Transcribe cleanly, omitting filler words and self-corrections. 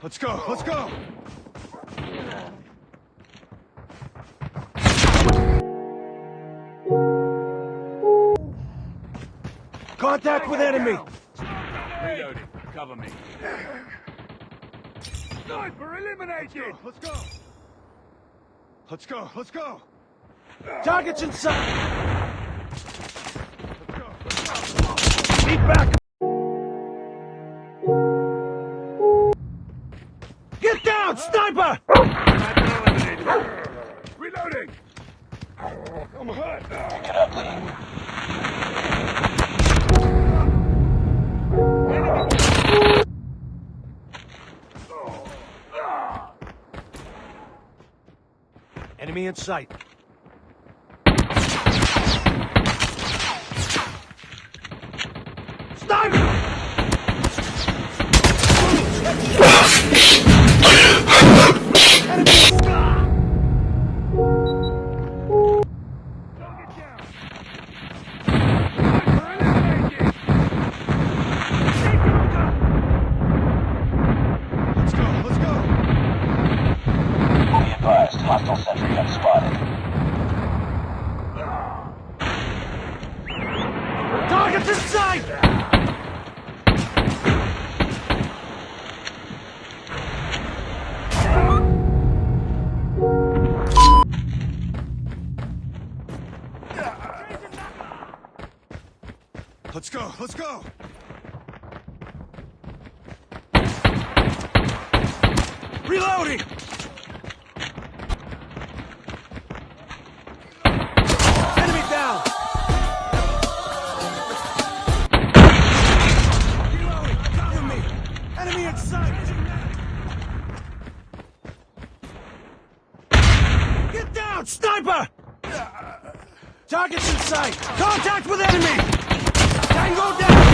Let's go, let's go! Contact with enemy! Reloading. Cover me. Sniper eliminated! Let's go! Let's go, let's go! Targets in sight! Let's go! Keep back! Get down, sniper! Sniper eliminated. Reloading! I'm hurt. Pick it up, Lee. Enemy in sight. Sniper! Hostile sentry gun spotted. Targets in sight! Let's go, let's go! Reloading! Enemy down! Reloading! Cover me! Enemy in sight! Get down, sniper! Targets in sight! Contact with enemy! Tango down!